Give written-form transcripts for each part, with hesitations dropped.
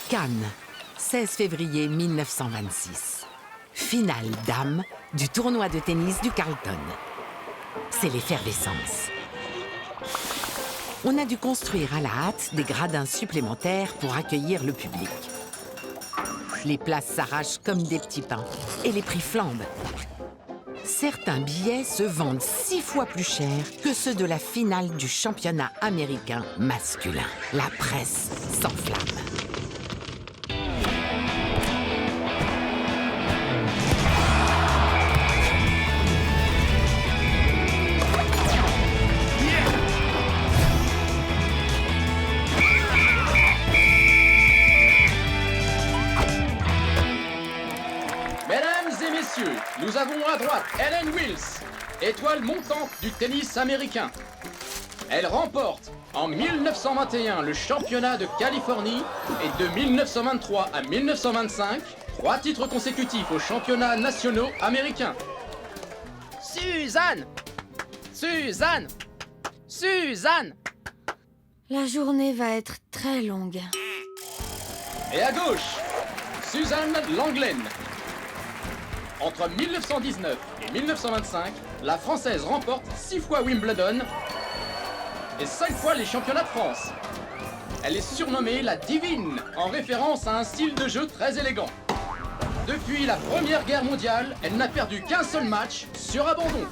Cannes, 16 février 1926. Finale dames du tournoi de tennis du Carlton. C'est l'effervescence. On a dû construire à la hâte des gradins supplémentaires pour accueillir le public. Les places s'arrachent comme des petits pains et les prix flambent. Certains billets se vendent 6 fois plus cher que ceux de la finale du championnat américain masculin. La presse s'enflamme. Nous avons à droite Helen Wills, étoile montante du tennis américain. Elle remporte en 1921 le championnat de Californie et de 1923 à 1925, 3 titres consécutifs aux championnats nationaux américains. Suzanne! Suzanne! Suzanne! La journée va être très longue. Et à gauche, Suzanne Lenglen. Entre 1919 et 1925, la Française remporte 6 fois Wimbledon et 5 fois les championnats de France. Elle est surnommée la Divine, en référence à un style de jeu très élégant. Depuis la Première Guerre mondiale, elle n'a perdu qu'un seul match sur abandon.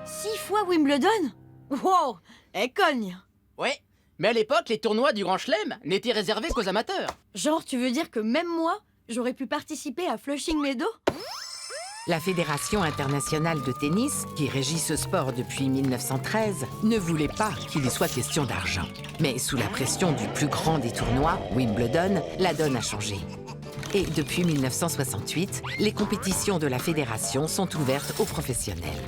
6 fois Wimbledon? Wow, elle cogne. Ouais, mais à l'époque, les tournois du Grand Chelem n'étaient réservés qu'aux amateurs. Genre, tu veux dire que même moi, j'aurais pu participer à Flushing Meadow? La Fédération internationale de tennis, qui régit ce sport depuis 1913, ne voulait pas qu'il y soit question d'argent. Mais sous la pression du plus grand des tournois, Wimbledon, la donne a changé. Et depuis 1968, les compétitions de la Fédération sont ouvertes aux professionnels.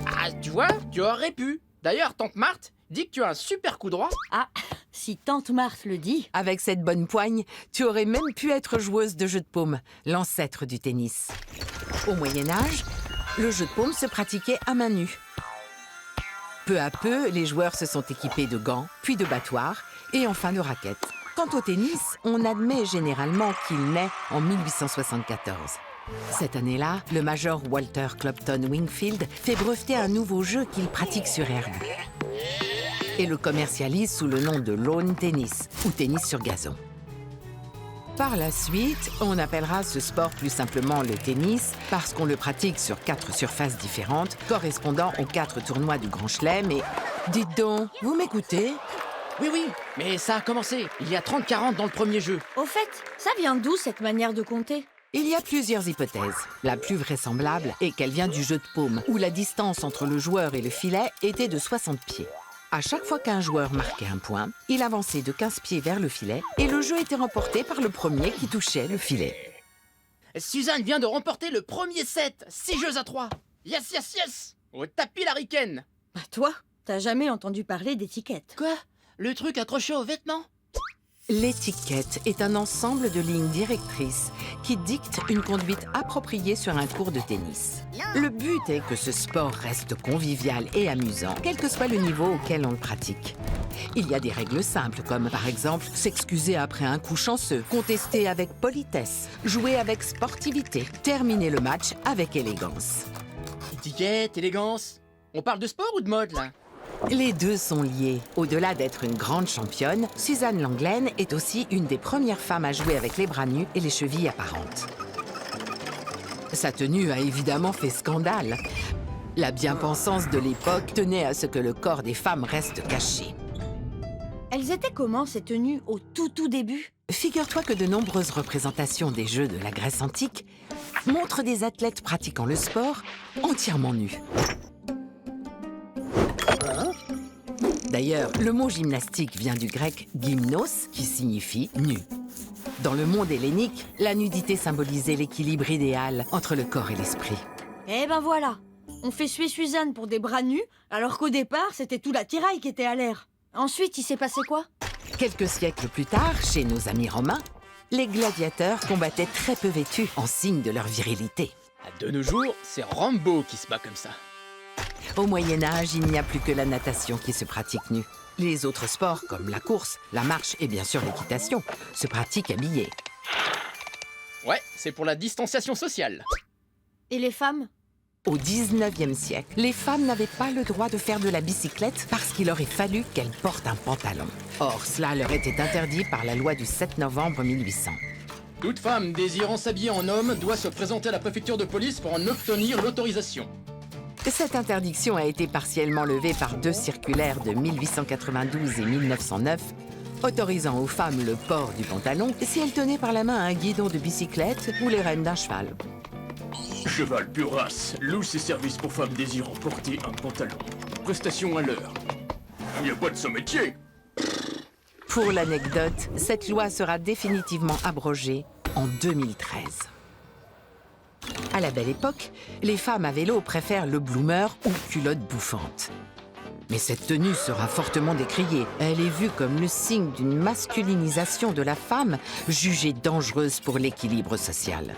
Ah, tu vois, tu aurais pu. D'ailleurs, tante Marthe dit que tu as un super coup droit. Ah, si tante Marthe le dit. Avec cette bonne poigne, tu aurais même pu être joueuse de jeu de paume, l'ancêtre du tennis. Au Moyen-Âge, le jeu de paume se pratiquait à main nue. Peu à peu, les joueurs se sont équipés de gants, puis de battoirs, et enfin de raquettes. Quant au tennis, on admet généralement qu'il naît en 1874. Cette année-là, le major Walter Clopton Wingfield fait breveter un nouveau jeu qu'il pratique sur herbe et le commercialise sous le nom de lawn tennis, ou tennis sur gazon. Par la suite, on appellera ce sport plus simplement le tennis parce qu'on le pratique sur 4 surfaces différentes, correspondant aux 4 tournois du Grand Chelem et... Dites donc, vous m'écoutez? Oui, mais ça a commencé. Il y a 30-40 dans le premier jeu. Au fait, ça vient d'où cette manière de compter? Il y a plusieurs hypothèses. La plus vraisemblable est qu'elle vient du jeu de paume, où la distance entre le joueur et le filet était de 60 pieds. À chaque fois qu'un joueur marquait un point, il avançait de 15 pieds vers le filet et le jeu était remporté par le premier qui touchait le filet. Suzanne vient de remporter le premier set, 6 jeux à 3. Yes! Au tapis l'aricaine. Bah toi, t'as jamais entendu parler d'étiquette. Quoi? Le truc accroché aux vêtements? L'étiquette est un ensemble de lignes directrices qui dictent une conduite appropriée sur un court de tennis. Le but est que ce sport reste convivial et amusant, quel que soit le niveau auquel on le pratique. Il y a des règles simples, comme par exemple s'excuser après un coup chanceux, contester avec politesse, jouer avec sportivité, terminer le match avec élégance. Étiquette, élégance. On parle de sport ou de mode, là? Les deux sont liés. Au-delà d'être une grande championne, Suzanne Lenglen est aussi une des premières femmes à jouer avec les bras nus et les chevilles apparentes. Sa tenue a évidemment fait scandale. La bien-pensance de l'époque tenait à ce que le corps des femmes reste caché. Elles étaient comment ces tenues au tout début? Figure-toi que de nombreuses représentations des Jeux de la Grèce antique montrent des athlètes pratiquant le sport entièrement nus. D'ailleurs, le mot gymnastique vient du grec gymnos, qui signifie nu. Dans le monde hellénique, la nudité symbolisait l'équilibre idéal entre le corps et l'esprit. Eh ben voilà, on fait suer Suzanne pour des bras nus, alors qu'au départ, c'était tout l'attirail qui était à l'air. Ensuite, il s'est passé quoi? Quelques siècles plus tard, chez nos amis romains, les gladiateurs combattaient très peu vêtus, en signe de leur virilité. De nos jours, c'est Rambo qui se bat comme ça. Au Moyen-Âge, il n'y a plus que la natation qui se pratique nue. Les autres sports, comme la course, la marche et bien sûr l'équitation, se pratiquent habillés. Ouais, c'est pour la distanciation sociale. Et les femmes? Au 19e siècle, les femmes n'avaient pas le droit de faire de la bicyclette parce qu'il aurait fallu qu'elles portent un pantalon. Or, cela leur était interdit par la loi du 7 novembre 1800. Toute femme désirant s'habiller en homme doit se présenter à la préfecture de police pour en obtenir l'autorisation. Cette interdiction a été partiellement levée par 2 circulaires de 1892 et 1909, autorisant aux femmes le port du pantalon si elles tenaient par la main un guidon de bicyclette ou les rênes d'un cheval. Cheval pure race loue ses services pour femmes désirant porter un pantalon. Prestation à l'heure. Il n'y a pas de son métier. Pour l'anecdote, cette loi sera définitivement abrogée en 2013. À la belle époque, les femmes à vélo préfèrent le bloomer ou culotte bouffante. Mais cette tenue sera fortement décriée. Elle est vue comme le signe d'une masculinisation de la femme, jugée dangereuse pour l'équilibre social.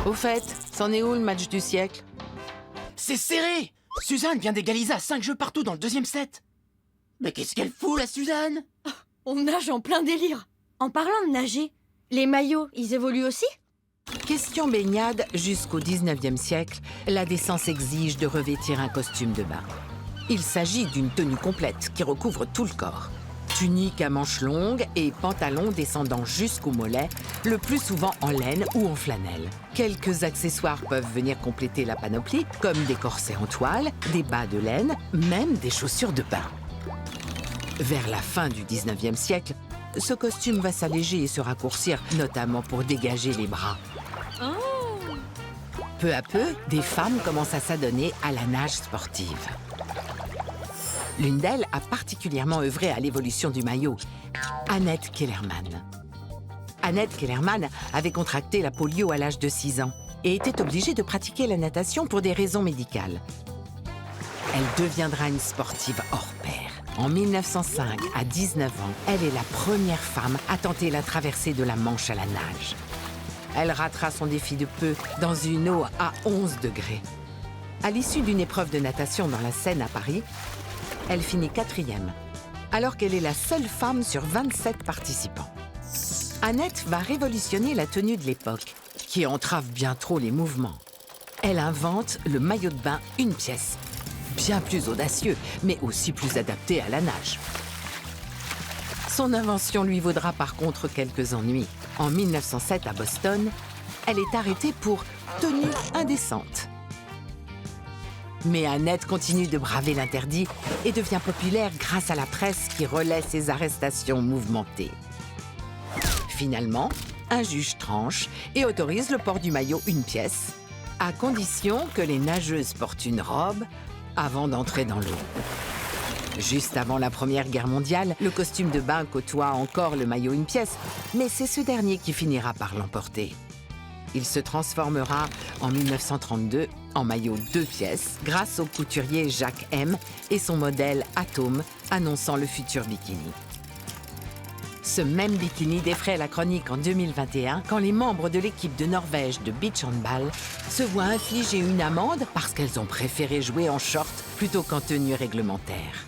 Au fait, c'en est où le match du siècle? C'est serré. Suzanne vient d'égaliser à 5 jeux partout dans le deuxième set. Mais qu'est-ce qu'elle fout, la Suzanne? On nage en plein délire. En parlant de nager, les maillots, ils évoluent aussi? Question baignade, jusqu'au 19e siècle, la décence exige de revêtir un costume de bain. Il s'agit d'une tenue complète qui recouvre tout le corps. Tunique à manches longues et pantalon descendant jusqu'au mollet, le plus souvent en laine ou en flanelle. Quelques accessoires peuvent venir compléter la panoplie, comme des corsets en toile, des bas de laine, même des chaussures de bain. Vers la fin du 19e siècle, ce costume va s'alléger et se raccourcir, notamment pour dégager les bras. Peu à peu, des femmes commencent à s'adonner à la nage sportive. L'une d'elles a particulièrement œuvré à l'évolution du maillot, Annette Kellerman. Annette Kellerman avait contracté la polio à l'âge de 6 ans et était obligée de pratiquer la natation pour des raisons médicales. Elle deviendra une sportive hors pair. En 1905, à 19 ans, elle est la première femme à tenter la traversée de la Manche à la nage. Elle ratera son défi de peu dans une eau à 11 degrés. À l'issue d'une épreuve de natation dans la Seine à Paris, elle finit 4e, alors qu'elle est la seule femme sur 27 participants. Annette va révolutionner la tenue de l'époque, qui entrave bien trop les mouvements. Elle invente le maillot de bain une pièce, bien plus audacieux, mais aussi plus adapté à la nage. Son invention lui vaudra par contre quelques ennuis. En 1907, à Boston, elle est arrêtée pour tenue indécente. Mais Annette continue de braver l'interdit et devient populaire grâce à la presse qui relaie ses arrestations mouvementées. Finalement, un juge tranche et autorise le port du maillot une pièce, à condition que les nageuses portent une robe avant d'entrer dans l'eau. Juste avant la Première Guerre mondiale, le costume de bain côtoie encore le maillot une pièce, mais c'est ce dernier qui finira par l'emporter. Il se transformera en 1932 en maillot 2 pièces grâce au couturier Jacques M et son modèle Atom annonçant le futur bikini. Ce même bikini défraie la chronique en 2021 quand les membres de l'équipe de Norvège de beach handball se voient infliger une amende parce qu'elles ont préféré jouer en short plutôt qu'en tenue réglementaire.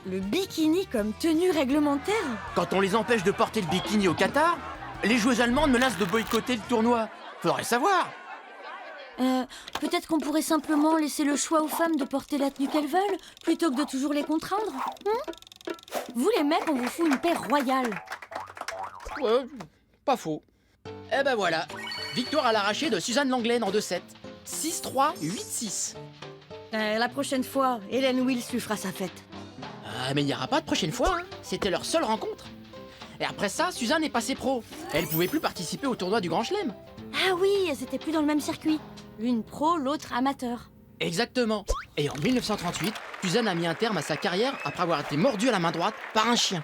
Le bikini comme tenue réglementaire? Quand on les empêche de porter le bikini au Qatar, les joueuses allemandes menacent de boycotter le tournoi. Faudrait savoir. Peut-être qu'on pourrait simplement laisser le choix aux femmes de porter la tenue qu'elles veulent, plutôt que de toujours les contraindre. Vous les mecs, on vous fout une paire royale. Ouais, pas faux. Eh ben voilà, victoire à l'arraché de Suzanne Langlaine en 2-7. 6-3, 8-6. La prochaine fois, Hélène Wills lui fera sa fête. Ah, mais il n'y aura pas de prochaine fois, hein. C'était leur seule rencontre. Et après ça, Suzanne est passée pro. Elle pouvait plus participer au tournoi du Grand Chelem. Ah oui, elles étaient plus dans le même circuit. L'une pro, l'autre amateur. Exactement. Et en 1938, Suzanne a mis un terme à sa carrière après avoir été mordue à la main droite par un chien.